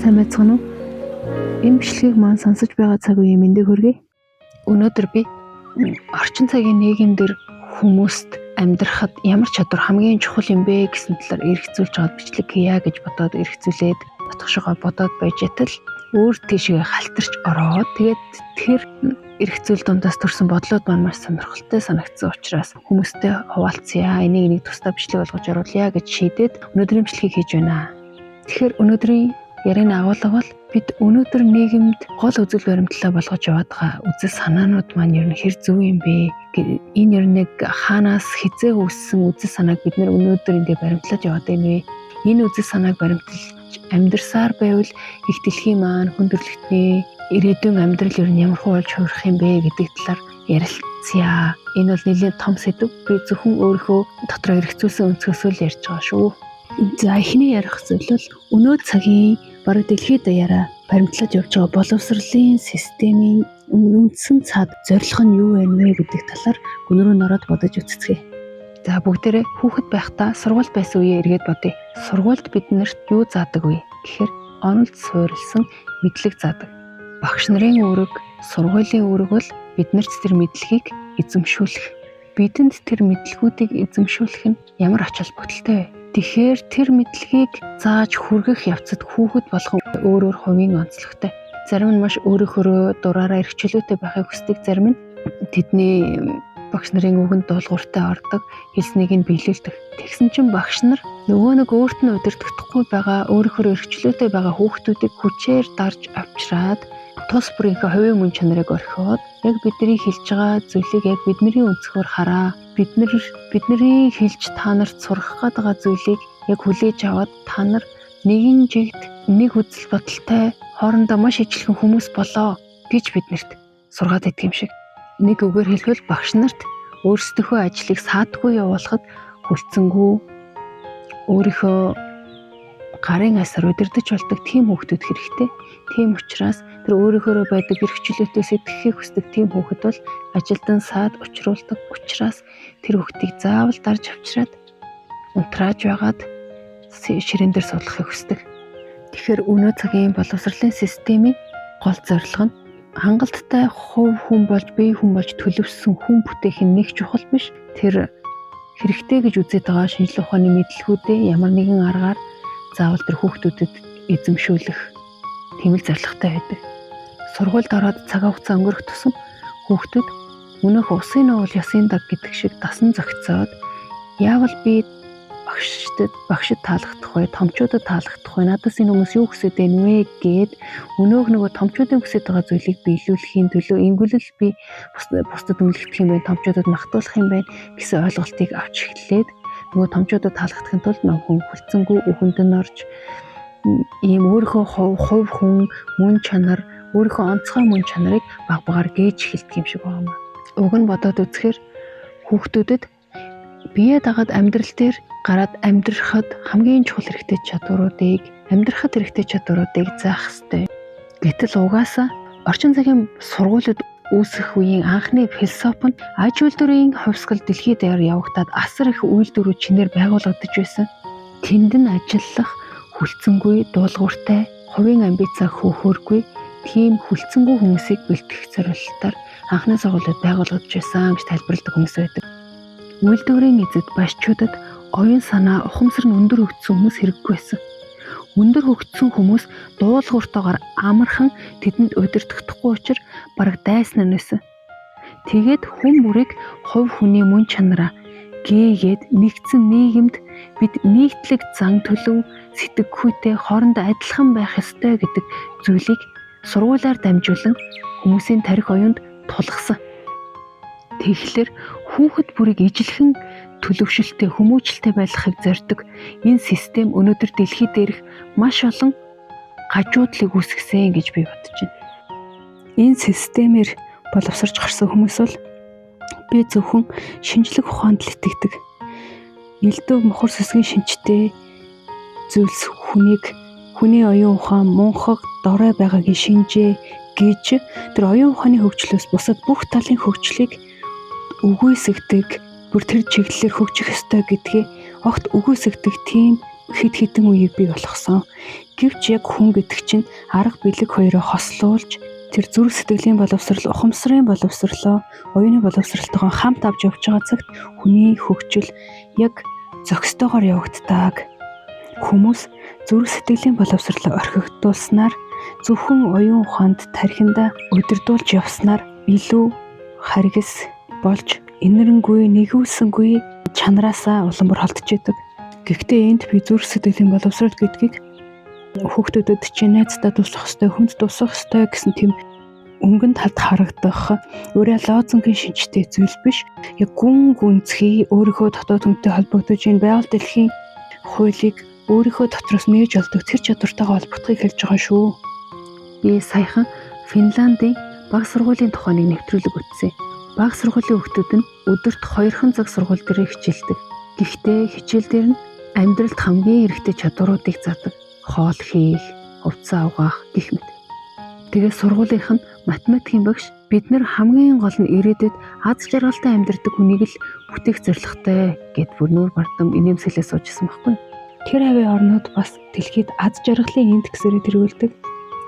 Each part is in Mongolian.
сайн байцгаана уу? Энэ бичлэгийг маань сонсож байгаа цаг үеийн мэндийг хүргэе. Өнөөдөр би орчин цагийн нийгэмдэр хүмүүст амьдрахад ямар чадвар хамгийн чухал юм бэ гэсэн талаар эргэцүүлж байгаа бичлэг хийя гэж бодоод эргэцүүлээд батгшгаа бодоод байж атал өөр тийшээ халтарч ороод тэгээд тэр эргэцүүл дундаас төрсэн бодлоод маань маш сонирхолтой санагдсан учраас хүмүүстэй хуваалцъя. Энийг тусдаа бичлэг болгож оруулъя гэж шийдээд өнөөдрийн бичлэгийг хийж байна. Тэгэхээр өнөөдрийн ярины агуулга бол бид өнөөдөр нийгэмд гол үзэл баримтлалаа болгож яваад байгаа үзэл санаанууд маань ер нь хэр зөв юм бэ? Энэ ер нь хаанаас хизээ үүссэн үзэл санааг бид нэр өнөөдөр эндээ баримтлаж яваад байна вэ? Энэ үзэл санааг баримтлаж амьдрсаар байвал их дэлхийн маань хүндрэлтний ирээдүйн амьдрал ер нь ямар болж хувирах юм бэ гэдэг талаар ярилцъя. Энэ бол нэлээд том сэдв. Би зөвхөн өөрийнхөө дотроо эргэцүүлсэн өнцгөөсөө л ярьж байгаа шүү. За эхний ярих зүйл бол өнөө цагийн бараг дэлхийд даяараа баримтлаж явж байгаа боловсролын системийн үндсэн цаад зорилго нь юу вэ гэдэг талаар гүн рүү нороод бодож үзцгээе. За бүгдээрээ хүүхэд байхдаа сургуульд байсан үеэ эргээд бодъё. Сургуульд биднэрт юу заадаг вэ гэхээр онолд суурилсан мэдлэг заадаг. Багш нарын үүрэг, сургуулийн үүрэг бол биднэрт тэр мэдлэгийг эзэмшүүлэх. Бидэнд тэр мэдлгүүдийг эзэмшүүлэх нь ямар ач холбогдолтой вэ? Тэгэхээр тэр мэдлэгийг зааж хүргэх явцад хүүхэд болгон өөр хувийн онцлогтой. Зарим нь маш өөрөөрөө дураараа эрхчлөөтэй байхыг хүсдэг, зарим нь тэдний багш нарын үгэнд дуулууртай ордог, хэлснийг нь биелүүлдэг. Тэгсэн чинь багш нар нөгөө өөрт нь удирдахдаггүй байгаа, өөрөөрөө эрхчлөөтэй байгаа хүүхдүүдийг хүчээр дарж авчираад тус бүрийнхээ хувийн мөн чанарыг орхиод яг бидний хэлж байгаа зүйлийг яг бидний өнцгөр хараа. Бидний хэлж та нарт сурах гэдэг зүйлийг яг хүлээж аваад та нар нэгэн жигт нэг үзэл бодолтой хоорондоо маш ижилхэн хүмүүс болоо гэж биднэрт сургаад идэх юм шиг. Нэг үгээр хэлбэл багш нарт өөрсдийнхөө ажлыг саадгүй явуулахад хүлцэнгүй өөрийнхөө гарын асар удирдах болдог тийм хүүхдүүд хэрэгтэй. Тийм учраас тэр өөрийнхөө байдаг эрхчлөөтэй сэтгэхийг хүсдэг тийм хүүхэд бол ажилдан саад учруулдаг учраас тэр хүүхдийг заавал дарж авчираад унтрааж байгаад ширээн дээр суулгахыг хүсдэг. Тэгэхээр өнөө цагийн боловсролын системийн гол зорилго нь хангалттай хувь хүн болж бие хүн болж төлөвсөн хүн бүтээх нь нэг чухал биш. Тэр хэрэгтэй гэж үзээд байгаа шинжлэх ухааны мэдлэгүүдээ ямар нэгэн аргаар заавал тэр хүүхдүүдэд эзэмшүүлэх тийм л зорилготой байдаг. Сургуульд ороод цаг хугацаа өнгөрөх тусам хүүхдүүд өнөөх усын уул ясын даг гэдэг шиг дасан зохицоод яавал би багшид таалагдах вэ, томчуудад таалагдах вэ, надаас энэ хүмүүс юу хүсэж байна вэ гэд нөгөө томчуудын хүсэж байгаа зүйлийг биелүүлэхийн төлөө ингүүлэл би бусдад үнэлэгдэх юм байна, томчуудад магтуулах юм байна гэсэн ойлголтыг авч эхлээд нөгөө томчуудад таалагдахын тулд хүн хүлцэнгүй үхэнд нь орж ийм өөрийнхөө хувь хүн мөн чанар, өөрийнхөө онцгой мөн чанарыг багаар гээж эхэлдэг юм шиг байна. Уг нь бодоод үзэхээр хүүхдүүдэд бие дагаад амьдрал дээр гараад амьдрахад хамгийн чухал хэрэгтэй чадваруудыг заах ёстой. Гэтэл угаасаа орчин цагийн сургуулиуд үүсэх үеийн анхны философи нь аж үйлдвэрийн хувьсгал дэлхийд даяар явагдаад асар их үйлдвэрүүд чинээр байгуулагдаж байсан. Тэнд нь ажиллах хүлцэнгүй, дуулууртай, хувийн амбицаа хөөхөөргүй тийм хүлцэнгүй хүмүүсийг бэлтгэх зорилтоор анхны сургуулиуд байгуулагдаж байсан гэж тайлбарладаг хүмүүс байдаг. Үйлдвэрийн эзэд баячуудад оюун санаа, ухамсар нь өндөр хөгжсөн хүмүүс хэрэггүй байсан. Өндөр хөгжсөн хүмүүс дуулууртайгаар амархан тэдэнд удирдахдаггүй учраас бараг дайснаа нэсэн. Тэгээд хүн бүрийг хувь хүний мөн чанараа гээгээд нэгдсэн нийгэмд бид нийтлэг зан төлөв, сэтгэхүйтэй хоорондоо адилхан байх ёстой гэдэг зүйлийг сургуулиар дамжуулан хүмүүсийн тарих оюунд тулгасан. Тэгэхээр хүүхэд бүрийг ижилхэн төлөвшөлтэй, хүмүүжлтэй байлгахыг зорддог энэ систем өнөөдөр дэлхий дээрх маш олон гажуудлыг үүсгэсэн гэж би бодож байна. Энэ системээр боловсрч гарсан хүмүүс бол би зөвхөн шинжлэх ухаанд л итгэдэг. Элдв мохор сүсгийн шинжтэй зүйлс хүний оюун ухаан мунхаг дорой байгаагийн шинжээ гэж тэр оюун ухааны хөгжлөөс бусад бүх талын хөгжлийг үгүйсгдэг, бүр тэр чиглэлээр хөгжих ёстой гэдгээ огт үгүйсгдэг тийм хэд хэдэн үеийг бий болгосон. Гэвч яг хүн гэдэг чинь арга бэлэг хоёроо хослуулж тэр зүрх сэтгэлийн боловсрал, ухамсарын боловсролоо, оюуны боловсралтойгоо хамт авч явж байгаа цагт хүний хөгжил яг зохистойгоор явагддаг. Хүмүүс зүрх сэтгэлийн боловсролоо орхигдуулснаар зөвхөн оюун ухаанд тархинда удирдуулж явснаар илүү харгас болж инэрэнгүй, нэгүүлсэнгүй чанараасаа улам бүр холдож идэг. Гэхдээ энд би зүрх сэтгэлийн боловсрол гэдгийг хүүхдүүдэд чинь найздаа туслах ёстой, хүнд тусах ёстой гэсэн тийм өнгөн талд харагдах өөрөө лозунгийн шинжтэй зүйл биш. Яг гүн гүнзгий өөрийнхөө дотоод хүнтэй холбогдож энэ байгаль дэлхийн хуулийг өөрийнхөө дотроос нээж олдог тэр чадвартайгаа холбогдохыг хэлж байгаа шүү. Би саяхан Финландын бага сургуулийн тухай нэг нэвтрүүлэг үзсэн. Бага сургуулийн хүүхдүүд нь өдөрт 2 цаг сургууль дээр хичээлдэг. Гэхдээ хичээл дээр нь амьдралд хамгийн хэрэгтэй чадваруудыг задаг. Хоол хийх, хувцас угаах гэх мэт. Тэгээ сургуулийнх нь математикийн багш бид нар хамгийн гол нь ирээдүйд аз жаргалтай амьдрдаг хүнийг л бүтээх зорилготой гэд бүр нүүр бардам инээмсэглээ суужсэн байхгүй. Тэр хавийн орнууд бас дэлхийд аз жаргалын индексээр тэргүүлдэг.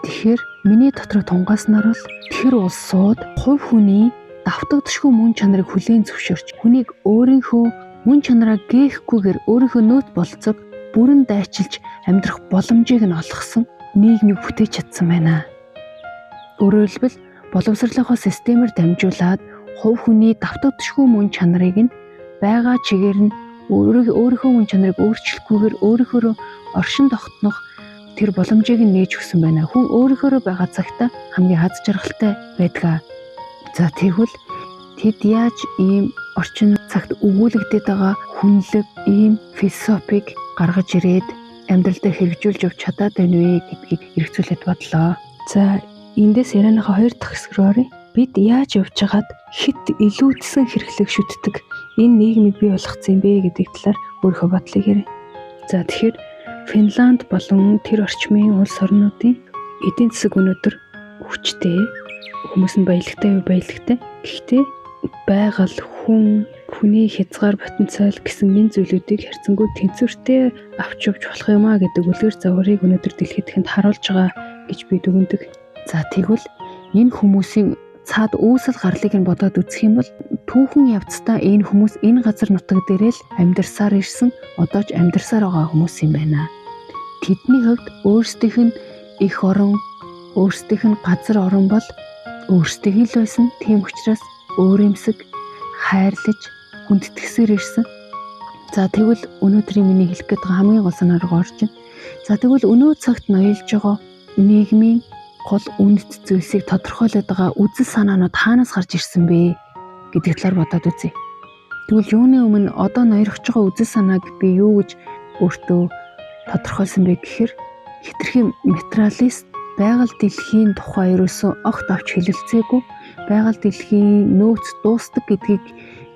Тэгэхээр миний дотор тунгааснаар л тэр улсууд хувь хүний давтагдшгүй мөн чанарыг хүлээн зөвшөөрч хүнийг өөрийнхөө мөн чанараа гээхгүйгээр өөрийнхөө нөөц болцоод бүрэн дайчилж амьдрах боломжийг нь олгосон нийгмийг бүтээж чадсан байна. Өөрөөр хэлбэл боловсролынхоо системээр дамжуулаад хувь хүний давтагдшгүй мөн чанарыг нь байгаа чигээр нь өөрийнхөө мөн чанарыг өөрчлөхгүйгээр өөрийнхөө оршин тогтнох тэр боломжийг нь нээж өгсөн байна. Хүн өөрийнхөө байгаа цагта хамгийн аз жаргалтай байдаг. За тэгвэл тэд яаж ийм орчин цагт өгүүлэгдээд байгаа хүнлэг ийм философиг гаргаж ирээд амьдрал дээр хэрэгжүүлж явж чадаад байна вэ гэдгийг эргцүүлээд бодлоо. За эндээс ярианыхаа 2 дахь хэсэг рүү оръё. Бид яаж явж хагаад хит илүүдсэн хэрэглэг шүтдэг энэ нийгмийг бий болгоцсон юм бэ гэдэг талаар өөрийнхөө бодлыг ярив. За тэгэхээр Финланд болон тэр орчмын улс орнуудын эдийн засаг өнөөдөр хүчтэй, хүмүүс нь баялагтай. Гэхдээ байгаль, хүний хязгаар потенциал гэсэн энэ зүйлүүдийг харьцангуй тэнцвэртэй авч явж болох юм а гэдэг үлгэр загварыг өнөөдөр дэлхийд дахинд харуулж байгаа гэж би дүгнэдэг. За тэгвэл энэ хүмүүсийн цаад үүсэл гарлыг нь бодоод үзэх юм бол түүхэн явцдаа энэ хүмүүс энэ газар нутаг дээр л амьдарсаар ирсэн, одоо ч амьдарсаар байгаа хүмүүс юм байна. Тэдний хувьд өөрсдийнх нь их орон, өөрсдийнх нь газар орон бол өөрсдийнх л байсан. Тийм учраас өөрөмсөг, хайрлаж, хүндэтгсээр ирсэн. За тэгвэл өнөөдрийн миний хэлэх гээд байгаа хамгийн гол санаа руу орж байна. За тэгвэл өнөө цагт ноёлж байгаа нийгмийн гол үнэт зүйлсийг тодорхойлоод байгаа үзэл санаанууд хаанаас гарч ирсэн бэ гэдэг талаар бодоод үзье. Тэгвэл юуны өмнө одоо ноёрхож байгаа үзэл санааг би юу гэж өөртөө тодорхойлсон бэ гэхээр хэтэрхий материалист, байгаль дэлхийн тухай ерөөсөө огт авч хэлэлцээгүй, байгаль дэлхийн нөөц дуустдаг гэдгийг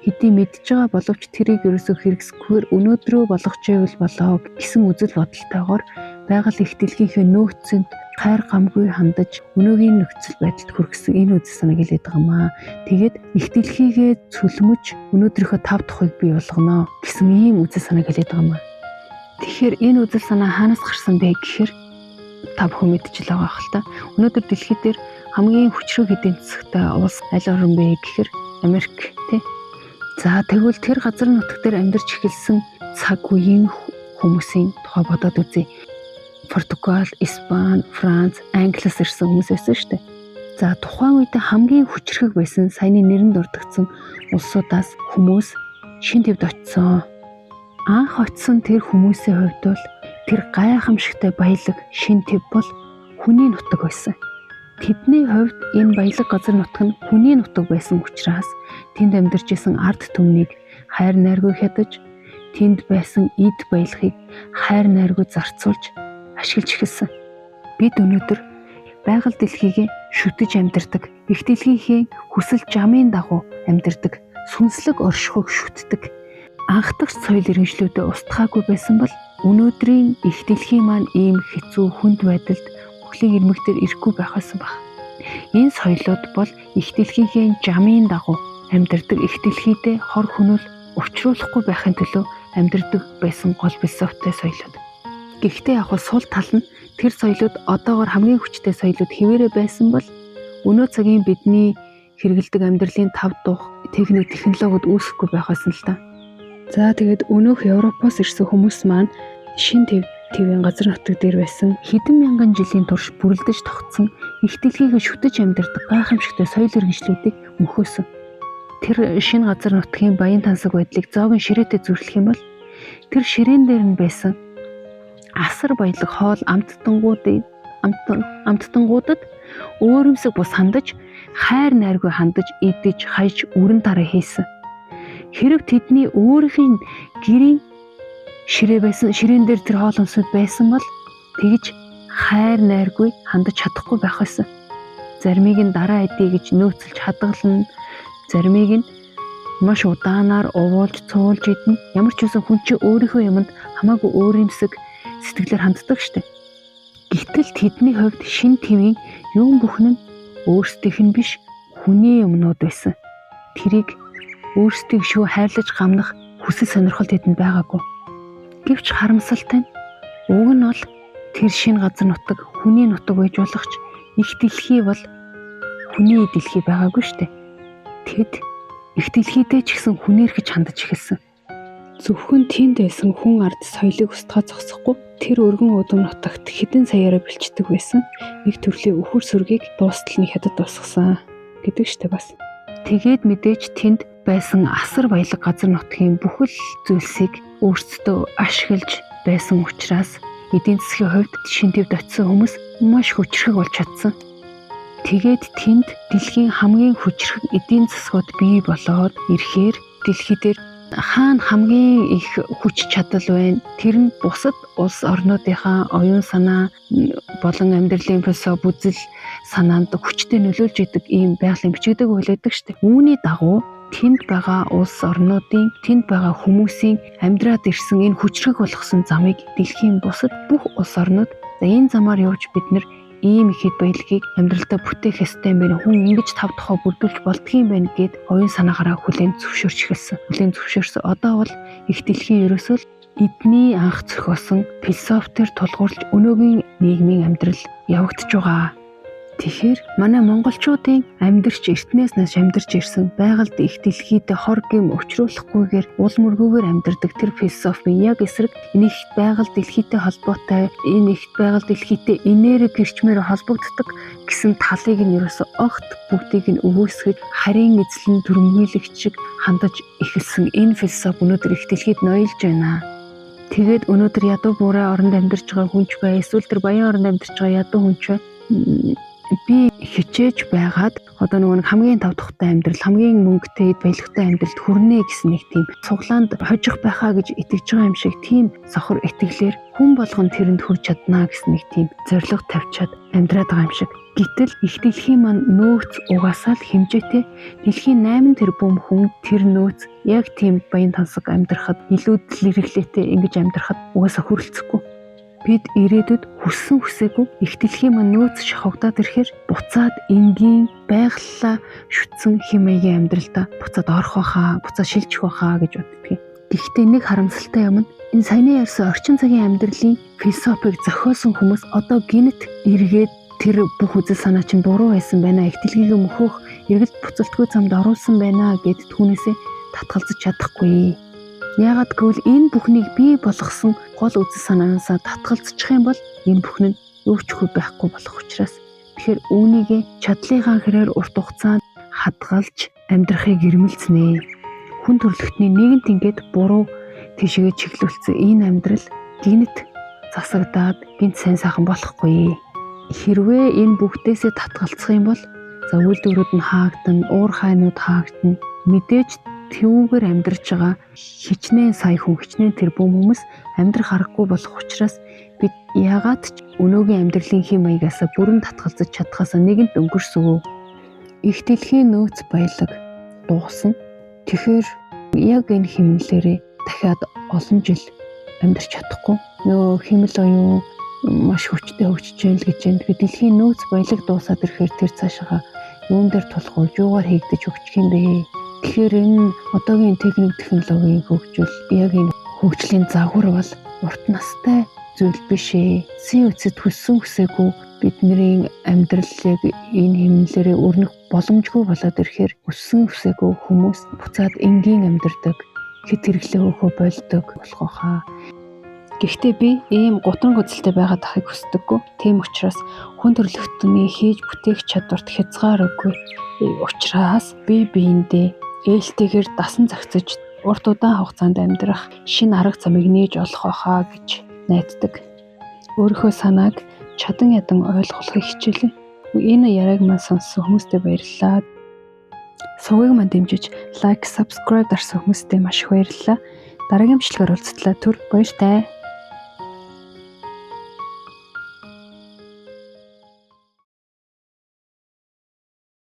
хэдий мэдж байгаа боловч тэрийг ерөөсөө хэрэгсэхгүйгээр өнөөдрөө болгож байвал болоо гэсэн үзэл бодолтойгоор байгаль их дэлхийнхээ нөөцөнд хайр гамгүй хандаж өнөөгийн нөхцөл байдалд хүргэсэн энэ үзэл санааг хэлээд байгаа маа. Тэгээд их дэлхийгээ цөлмөж өнөөдрийнхөө тав тухыг бий болгоно гэсэн ийм үзэл санааг хэлээд байгаа маа. Тэгэхээр энэ үзэл санаа хаанаас гарсан бэ гэхээр та бүхэн мэдчихэл байгаа хэл та. Өнөөдөр дэлхий дээр хамгийн хүчрэг эдийн засагтай улс аль орн бэ гэхээр Америк тий. За тэгвэл тэр газар нутаг дээр амьдарч эхэлсэн цаг үеийн хүмүүсийн тухай бодоод үзье. Португал, Испани, Франц, Англиас ирсэн хүмүүс байсан шүү дээ. За тухайн үед хамгийн хүчрэг байсан саяны нэрэнд дурдгдсан улсуудаас хүмүүс шин твд очсон. Анх очсон тэр хүмүүсийн хувьд бол тэр гайхамшигтай баялаг шин төв бол хүний нутаг байсан. Тэдний хувьд энэ баялаг газар нутаг нь хүний нутаг байсан учраас тэнд амьдарч исэн ард түмнийг хайр найргүй хядаж, тэнд байсан эд баялагыг хайр найргүй зарцуулж ашиглаж эхэлсэн. Бид өнөөдөр байгаль дэлхийгээ шүтэж амьдардаг, их дэлхийнхээ хүсэл жамын дагуу амьдардаг, сүнслэг оршихуйг шүтдэг, анхдагч соёл иргэншлүүдэд устгаагүй байсан бол өнөөдрийн их дэлхийн маань ийм хэцүү хүнд байдалд бүхлийн ирмэгтэр ирэхгүй байх байсан баг. Энэ соёлууд бол их дэлхийнхээ жамын дагуу амьдардаг, их дэлхийдээ хор хүнөл учруулахгүй байхын төлөө амьдардаг байсан гол философитой соёлууд. Гэхдээ яг сул тал нь тэр соёлууд одоогоор хамгийн хүчтэй соёлууд хэвээрээ байсан бол өнөө цагийн бидний хэрэгэлдэг амьдралын тав тух техник технологиуд үүсэхгүй байх байсан л та. За тэгээд өнөөх Европоос ирсэн хүмүүс маань шин твийн газар нутаг дээр байсан Хэдэн мянган жилийн турш бүрлдэж тогтсон их дэлхийг шүтэж амьдардаг гайхамшигтай соёл иргэншлүүдийг мөхөөсөн. Тэр шинэ газар нутгийн баян тансаг байдлыг зоогийн ширээтэй зүрлэх юм бол тэр ширээн дээр нь байсан асар баялаг хоол амттангуудад өөрөмсөг бус хандаж, хайр найргүй хандаж, идэж, хаяж үрэн тараа хийсэн. Хэрэг тэдний өөрхийн гэрийн ширээн дээр тэр хоол өмсөд байсан бол тэгж хайр найргүй хандаж чадахгүй байх байсан. Заримыг нь дараа эдий гэж нөөцлж хадгална, заримыг нь маш удаанаар уурлж цуулж идэнэ. Ямар ч үсэн хүн чинь өөрийнхөө юмд хамаагүй өөрөмсөг сэтгэлээр ханддаг штеп. Гэтэл тэдний хувьд шин твийн юм бүхэн нь өөрсдийнх нь биш хүний юмнууд байсан. Тэрийг өөрсдийг шүү хайрлаж гамнах хүсэл сонирхол тэдэнд байгаагүй. Гэвч харамсалтай нь уг нь бол тэр шинэ газар нутаг хүний нутаг байж болох ч их дэлхий бол хүний дэлхий байгаагүй штэ. Тэд их дэлхийдээ ч гэсэн хүнээр гэж хандаж эхэлсэн. Зөвхөн тэнд байсан хүн ард соёлыг устгах зогсохгүй тэр өргөн удам нутагт хэдэн саяараа бэлчдэг байсан нэг төрлийн өхөр сүргийг дуустал нь хятад тусгасан гэдэг штэ бас. Тэгээд мэдээж тэнд байсан асар баялаг газар нутгийн бүхэл зүйлсийг өөрсдөө ашиглаж байсан учраас эдийн засгийн хувьд шин твд очисон хүмүүс маш хүчрхэг болж чадсан. Тэгээд тэнд дэлхийн хамгийн хүчрхэг эдийн засгууд бий болоод ирэхээр дэлхий дээр хаана хамгийн их хүч чадал байна? Тэр нь бусад улс орнуудынхаа оюун санаа болон амьдралын философи үзэл санаанд хүчтэй нөлөөлж идэг ийм байгалийн бичигдэг байлаадаг штеп. Үүний дагуу тэнд байгаа улс орнуудын, тэнд байгаа хүмүүсийн амьдраад ирсэн энэ хүчрхэг болгосон замыг дэлхийн бусад бүх улс орнууд за энэ замаар явж бид нар ийм ихэд баялагийг амьдралдаа бүтээх ёстой юм байна. Хүн ингэж тав тухай бүрдүүлж болдгийм байна гэд оюун санаагаараа хүлээн зөвшөөрч эхэлсэн. Хүлээн зөвшөөрсөн. Одоо бол их дэлхийн ерөөсөө эдний анх зохиосон философитер тулгуурлаж өнөөгийн нийгмийн амьдрал явагдаж байгаа. Тэгэхээр манай монголчуудын амьдарч эртнээс нааш амьдарч ирсэн байгальд их дэлхийдээ хор гэм өчрүүлэхгүйгээр уул мөргөөгөр амьдардаг тэр философийн яг эсрэг энэ их байгаль дэлхийдээ холбоотой энэ их байгаль дэлхийдээ энерги гэрчмээр холбогддог гэсэн талыг нь ерөөсө огт бүгдийг нь өвөөсгөж харийн эзлэн төрөмгийлэгч шиг хандаж эхэлсэн энэ философи өнөөдөр их дэлхийд ноёлж байна. Тэгээд өнөөдөр ядуу буурай оронд амьдарч байгаа хүнч бай, эсвэл тэр баян оронд амьдарч байгаа ядуу хүнч бай би хичээж байгаад одоо нөгөө хамгийн тав тухтай амьдрал, хамгийн мөнгөтэй, баялагтай амьдралд хүрнэ гэсэн нэг тийм цуглаанд хожих байхаа гэж итгэж байгаа юм шиг тийм сохор итгэлээр хүн болгон тэрэнд хүрч чаднаа гэсэн нэг тийм зориг тавьчаад амьдраад байгаа юм шиг. Гэтэл их дэлхийн маань нөөц угаасаа л хэмжээтэй дэлхийн 8 тэрбум хүн тэр нөөц яг тийм баян тансаг амьдрахад илүү дэлгэрлээтэй ингэж амьдрахад угаасаа хүрэлцэхгүй. Бид ирээдүйд хүссэн хүсээгүй их дэлхийн маань нөөц шахагдаад ирэхээр буцаад энгийн байгаллаа шүтсэн хэм маягийн амьдралдаа буцаад орох байхаа, буцаад шилжих байхаа гэж боддөг. Гэхдээ нэг харамсалтай юм нь энэ саяны ярьсан орчин цагийн амьдралын философиг зохиосон хүмүүс одоо гинт эргээд тэр бүх үзэл санаа чинь буруу байсан байна, их дэлхийг мөхөх эргэлт буцалтгүй замд оруулсан байна гэд түүнээсээ татгалзаж чадахгүй. Яагаад гэвэл энэ бүхнийг бий болгосон гол үзэл санаанасаа татгалзчих юм бол энэ бүхэн нь юу ч хөө байхгүй болох учраас тэгэхээр үүнийг чадлынхаа хэрээр урт хугацаанд хадгалж амьдрахыг ирмэлцнэ. Хүн төрөлхтний нэгэнт ингээд буруу тийшээ чиглүүлсэн энэ амьдрал гинт засагдаад гинт сайн сайхан болохгүй. Хэрвээ энэ бүгдээсээ татгалзах юм бол за үйлдвэрүүд нь хаагдана, уур хайнууд хаагдана. Мэдээж тэвүүгээр амьдарч байгаа хичнээн сая хүн, хичнээн тэрбум хүмүүс амьдрах аргагүй болох учраас бид яагаад ч өнөөгийн амьдралын хэм маягаас бүрэн татгалзаж чадхаас нэгэнт өнгөрсөө. Их дэлхийн нөөц баялаг дуусна. Тэгэхээр яг энэ хэмнэлээрээ дахиад олон жил амьдарч чадахгүй. Нөгөө хэмэл оюун маш хүчтэй хөгжиж байна л гэж байна. Тэгэхээр дэлхийн нөөц баялаг дуусаад ирэхээр тэр цаашаа юун дээр тулгуурж юугаар хийгдэж өгчих юм бэ? Тэгэхээр энэ одоогийн техник технологийн хөгжил яг энэ хөгжлийн загвар бол урт настай зүйл биш ээ. Эцсийн үеэд хүссэн хүсээгүй бидний амьдралыг энэ хэмнэлээрээ өрнөх боломжгүй болоод ирэхээр хүссэн хүсээгүй хүмүүс буцаад энгийн амьдардаг, хэд хэрэглээ өөхөө болдог болох хаа. Гэхдээ би ийм гутран үзэлтэй байгаад ахыг хүсдэггүй. Тийм учраас хүн төрөлхтөний хийж бүтээх чадварт хязгааргүй. Учраас би биендээ ээлтэйгээр дасан зохицож урт удаан хугацаанд амьдрах шинэ арга замыг нээж олох байхаа гэж найддаг. Өөрийнхөө санааг чадан ядан ойлгохыг хичээлээ. Энэ яриаг маань сонссон хүмүүстээ баярлалаа. Сувгийг маань дэмжиж лайк, subscribe дарсан хүмүүстээ маш их баярлалаа. Дараагийн бичлэгээр уулзтлаа. Түр баяртай.